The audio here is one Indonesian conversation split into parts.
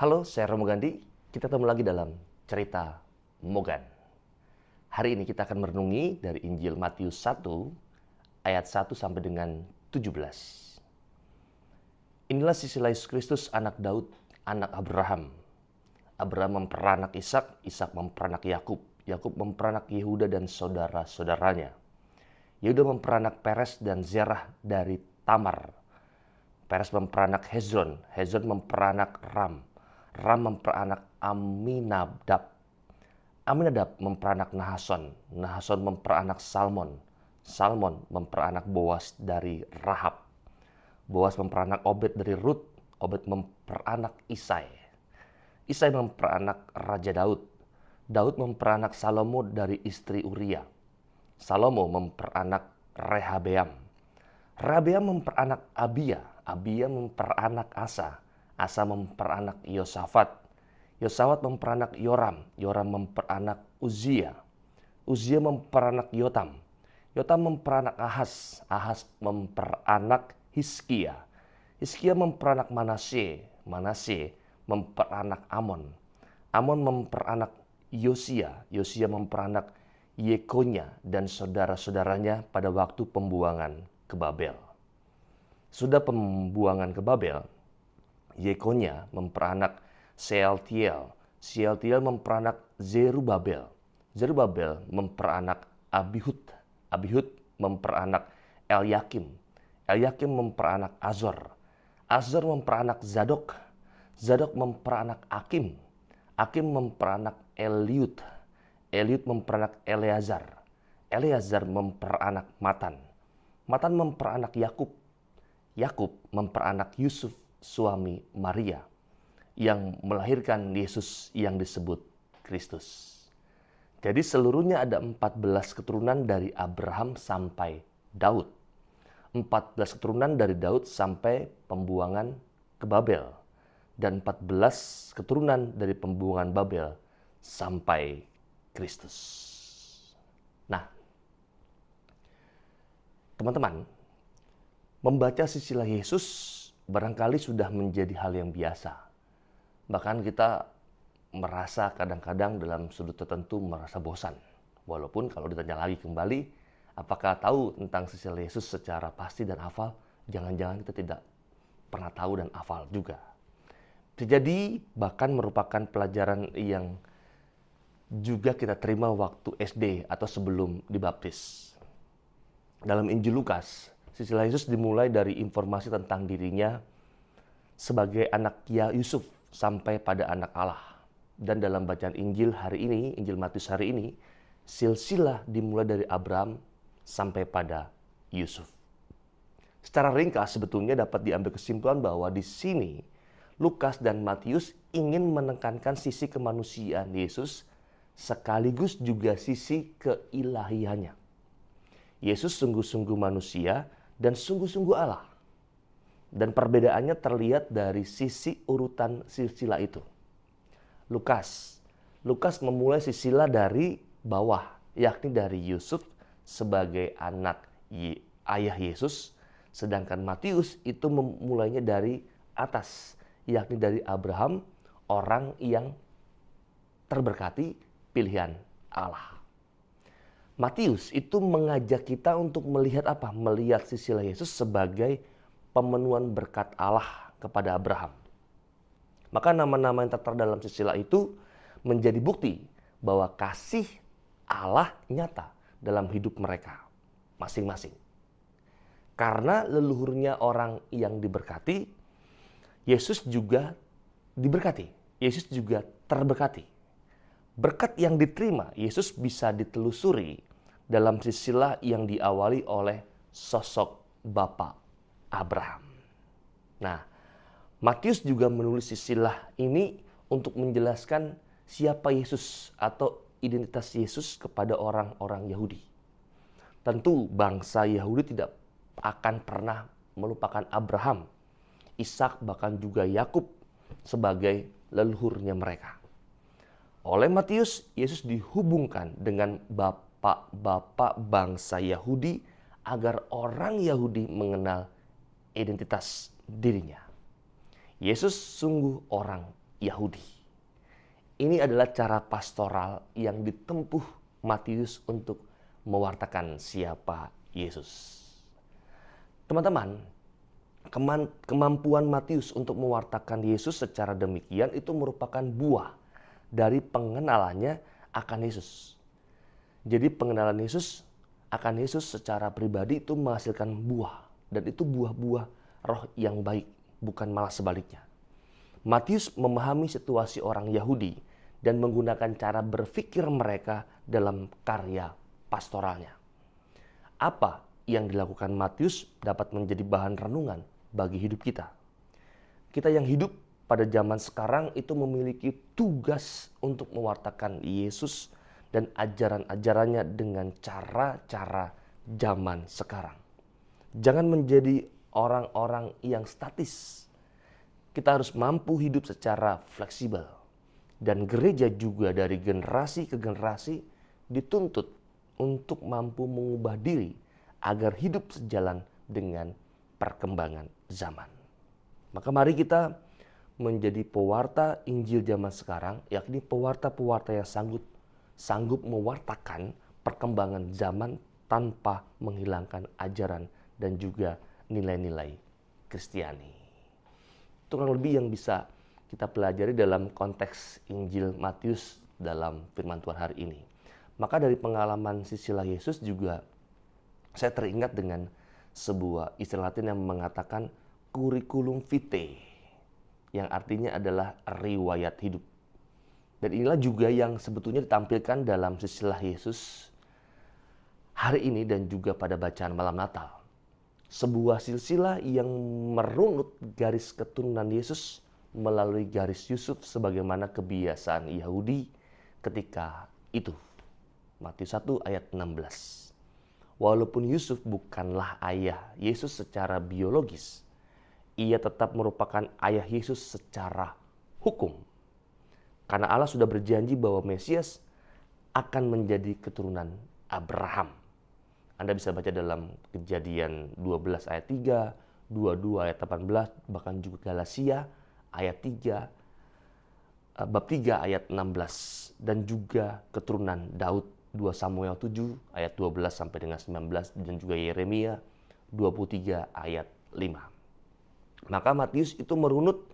Halo, saya Romo Gandhi. Kita ketemu lagi dalam cerita Mogan. Hari ini kita akan merenungi dari Injil Matius 1 ayat 1 sampai dengan 17. Inilah silsilah Yesus Kristus, anak Daud, anak Abraham. Abraham memperanak Ishak, Ishak memperanak Yakub, Yakub memperanak Yehuda dan saudara-saudaranya. Yehuda memperanak Peres dan Zerah dari Tamar. Peres memperanak Hezron, Hezron memperanak Ram, Ram memperanak Aminadab, Aminadab memperanak Nahason, Nahason memperanak Salmon, Salmon memperanak Boas dari Rahab, Boas memperanak Obed dari Rut, Obed memperanak Isai, Isai memperanak Raja Daud, Daud memperanak Salomo dari istri Uria, Salomo memperanak Rehabeam, Rehabeam memperanak Abia, Abia memperanak Asa, Asa memperanak Yosafat, Yosafat memperanak Yoram, Yoram memperanak Uzia, Uzia memperanak Yotam, Yotam memperanak Ahaz, Ahaz memperanak Hizkia, Hizkia memperanak Manasye, Manasye memperanak Amon, Amon memperanak Yosia, Yosia memperanak Yekonya dan saudara-saudaranya pada waktu pembuangan ke Babel. Sudah pembuangan ke Babel, Yekonya memperanak Sealtiel, Sealtiel memperanak Zerubabel, Zerubabel memperanak Abihud, Abihud memperanak Elyakim, Elyakim memperanak Azor, Azor memperanak Zadok, Zadok memperanak Akim, Akim memperanak Eliud, Eliud memperanak Eleazar, Eleazar memperanak Matan, Matan memperanak Yakub, Yakub memperanak Yusuf suami Maria yang melahirkan Yesus yang disebut Kristus. Jadi seluruhnya ada 14 keturunan dari Abraham sampai Daud. 14 keturunan dari Daud sampai pembuangan ke Babel. Dan 14 keturunan dari pembuangan Babel sampai Kristus. Nah, teman-teman, membaca silsilah Yesus barangkali sudah menjadi hal yang biasa. Bahkan kita merasa kadang-kadang dalam sudut tertentu merasa bosan. Walaupun kalau ditanya lagi kembali, apakah tahu tentang silsilah Yesus secara pasti dan hafal? Jangan-jangan kita tidak pernah tahu dan hafal juga. Jadi bahkan merupakan pelajaran yang juga kita terima waktu SD atau sebelum dibaptis. Dalam Injil Lukas, silsilah Yesus dimulai dari informasi tentang dirinya sebagai anak Yusuf sampai pada anak Allah. Dan dalam bacaan Injil hari ini, Injil Matius hari ini, silsilah dimulai dari Abraham sampai pada Yusuf. Secara ringkas sebetulnya dapat diambil kesimpulan bahwa di sini Lukas dan Matius ingin menekankan sisi kemanusiaan Yesus sekaligus juga sisi keilahiannya. Yesus sungguh-sungguh manusia dan sungguh-sungguh Allah. Dan perbedaannya terlihat dari sisi urutan silsilah itu. Lukas memulai silsilah dari bawah, yakni dari Yusuf sebagai anak ayah Yesus. Sedangkan Matius itu memulainya dari atas, yakni dari Abraham, orang yang terberkati pilihan Allah. Matius itu mengajak kita untuk melihat apa? Melihat silsilah Yesus sebagai pemenuhan berkat Allah kepada Abraham. Maka nama-nama yang tertera dalam silsilah itu menjadi bukti bahwa kasih Allah nyata dalam hidup mereka masing-masing. Karena leluhurnya orang yang diberkati, Yesus juga diberkati. Yesus juga terberkati. Berkat yang diterima Yesus bisa ditelusuri dalam silsilah yang diawali oleh sosok Bapa Abraham. Nah, Matius juga menulis silsilah ini untuk menjelaskan siapa Yesus atau identitas Yesus kepada orang-orang Yahudi. Tentu bangsa Yahudi tidak akan pernah melupakan Abraham, Ishak bahkan juga Yakub sebagai leluhurnya mereka. Oleh Matius, Yesus dihubungkan dengan bapak-bapak bangsa Yahudi agar orang Yahudi mengenal identitas dirinya. Yesus sungguh orang Yahudi. Ini adalah cara pastoral yang ditempuh Matius untuk mewartakan siapa Yesus. Teman-teman, kemampuan Matius untuk mewartakan Yesus secara demikian itu merupakan buah dari pengenalannya akan Yesus. Jadi pengenalan Yesus akan Yesus secara pribadi itu menghasilkan buah. Dan itu buah-buah roh yang baik, bukan malah sebaliknya. Matius memahami situasi orang Yahudi dan menggunakan cara berpikir mereka dalam karya pastoralnya. Apa yang dilakukan Matius dapat menjadi bahan renungan bagi hidup kita. Kita yang hidup pada zaman sekarang itu memiliki tugas untuk mewartakan Yesus dan ajaran-ajarannya dengan cara-cara zaman sekarang. Jangan menjadi orang-orang yang statis. Kita harus mampu hidup secara fleksibel. Dan gereja juga dari generasi ke generasi dituntut untuk mampu mengubah diri agar hidup sejalan dengan perkembangan zaman. Maka mari kita menjadi pewarta Injil zaman sekarang, yakni pewarta-pewarta yang sanggup mewartakan perkembangan zaman tanpa menghilangkan ajaran dan juga nilai-nilai Kristiani. Itu kurang lebih yang bisa kita pelajari dalam konteks Injil Matius dalam firman Tuhan hari ini. Maka dari pengalaman sisilah Yesus juga saya teringat dengan sebuah istilah Latin yang mengatakan curriculum vitae, yang artinya adalah riwayat hidup. Dan inilah juga yang sebetulnya ditampilkan dalam sisilah Yesus hari ini dan juga pada bacaan malam Natal. Sebuah silsilah yang merunut garis keturunan Yesus melalui garis Yusuf sebagaimana kebiasaan Yahudi ketika itu. Matius 1 ayat 16. Walaupun Yusuf bukanlah ayah Yesus secara biologis, ia tetap merupakan ayah Yesus secara hukum. Karena Allah sudah berjanji bahwa Mesias akan menjadi keturunan Abraham. Anda bisa baca dalam Kejadian 12 ayat 3, 22 ayat 18, bahkan juga Galatia ayat 3, bab 3 ayat 16, dan juga keturunan Daud 2 Samuel 7 ayat 12 sampai dengan 19, dan juga Yeremia 23 ayat 5. Maka Matius itu merunut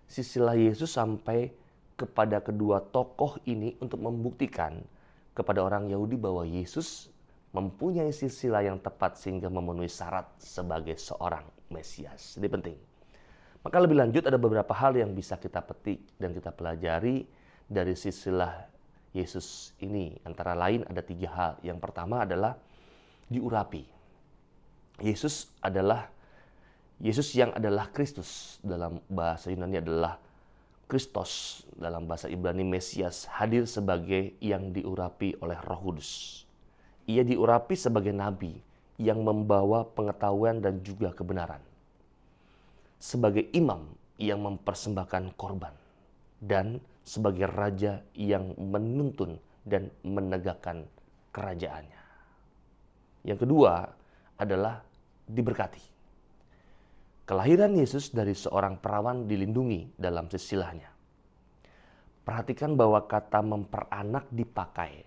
silsilah Yesus sampai kepada kedua tokoh ini untuk membuktikan kepada orang Yahudi bahwa Yesus mempunyai silsilah yang tepat sehingga memenuhi syarat sebagai seorang Mesias. Ini penting. Maka lebih lanjut ada beberapa hal yang bisa kita petik dan kita pelajari dari silsilah Yesus ini. Antara lain ada 3 hal. Yang pertama adalah diurapi. Yesus yang adalah Kristus, dalam bahasa Yunani adalah Kristos, dalam bahasa Ibrani Mesias, hadir sebagai yang diurapi oleh Roh Kudus. Ia diurapi sebagai nabi yang membawa pengetahuan dan juga kebenaran. Sebagai imam yang mempersembahkan korban, dan sebagai raja yang menuntun dan menegakkan kerajaannya. Yang kedua adalah diberkati. Kelahiran Yesus dari seorang perawan dilindungi dalam silsilahnya. Perhatikan bahwa kata memperanak dipakai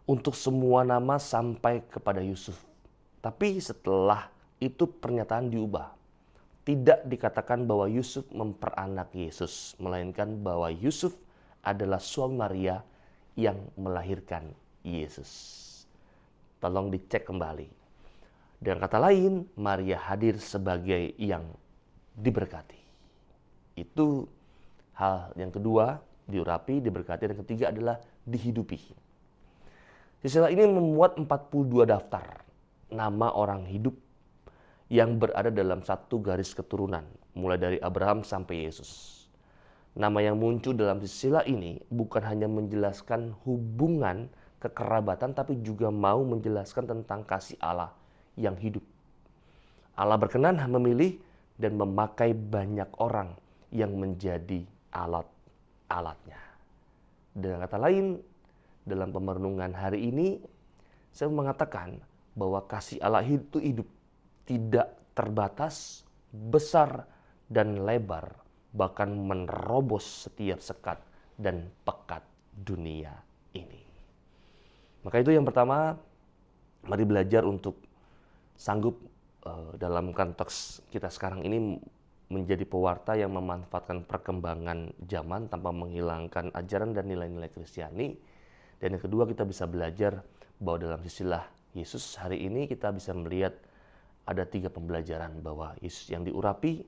untuk semua nama sampai kepada Yusuf. Tapi setelah itu pernyataan diubah. Tidak dikatakan bahwa Yusuf memperanak Yesus, melainkan bahwa Yusuf adalah suami Maria yang melahirkan Yesus. Tolong dicek kembali. Dengan kata lain, Maria hadir sebagai yang diberkati. Itu hal yang kedua, diurapi, diberkati. Dan ketiga adalah dihidupi. Silsilah ini memuat 42 daftar nama orang hidup yang berada dalam satu garis keturunan, mulai dari Abraham sampai Yesus. Nama yang muncul dalam silsilah ini bukan hanya menjelaskan hubungan kekerabatan, tapi juga mau menjelaskan tentang kasih Allah yang hidup. Allah berkenan memilih dan memakai banyak orang yang menjadi alat-alatnya. Dengan kata lain, dalam pemerenungan hari ini, saya mengatakan bahwa kasih Allah itu hidup. Tidak terbatas, besar, dan lebar, bahkan menerobos setiap sekat dan pekat dunia ini. Maka itu yang pertama, mari belajar untuk sanggup dalam konteks kita sekarang ini menjadi pewarta yang memanfaatkan perkembangan zaman tanpa menghilangkan ajaran dan nilai-nilai Kristiani. Dan yang kedua, kita bisa belajar bahwa dalam sisilah Yesus hari ini kita bisa melihat ada 3 pembelajaran, bahwa Yesus yang diurapi,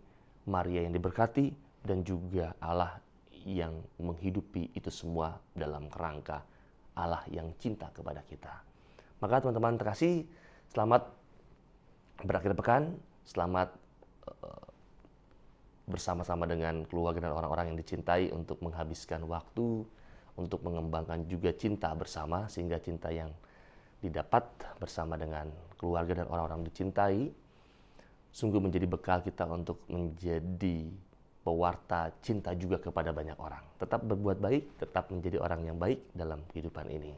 Maria yang diberkati, dan juga Allah yang menghidupi itu semua dalam kerangka Allah yang cinta kepada kita. Maka teman-teman terkasih, selamat berakhir pekan, selamat bersama-sama dengan keluarga dan orang-orang yang dicintai untuk menghabiskan waktu, untuk mengembangkan juga cinta bersama, sehingga cinta yang didapat bersama dengan keluarga dan orang-orang dicintai sungguh menjadi bekal kita untuk menjadi pewarta cinta juga kepada banyak orang. Tetap berbuat baik, tetap menjadi orang yang baik dalam kehidupan ini.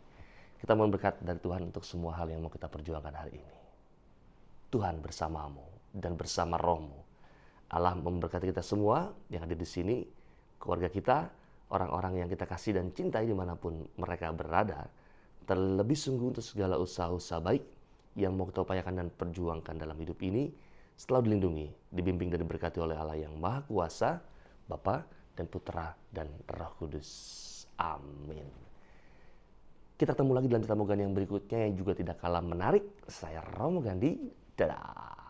Kita mohon berkat dari Tuhan untuk semua hal yang mau kita perjuangkan hari ini. Tuhan bersamamu dan bersama rohmu. Allah memberkati kita semua yang ada di sini, keluarga kita, orang-orang yang kita kasih dan cintai dimanapun mereka berada. Terlebih sungguh untuk segala usaha-usaha baik yang mau kita upayakan dan perjuangkan dalam hidup ini, selalu dilindungi, dibimbing dan diberkati oleh Allah yang Maha Kuasa, Bapa dan Putra dan Roh Kudus. Amin. Kita ketemu lagi dalam Cerita Mogan yang berikutnya yang juga tidak kalah menarik. Saya Romo Gandhi. Dadah.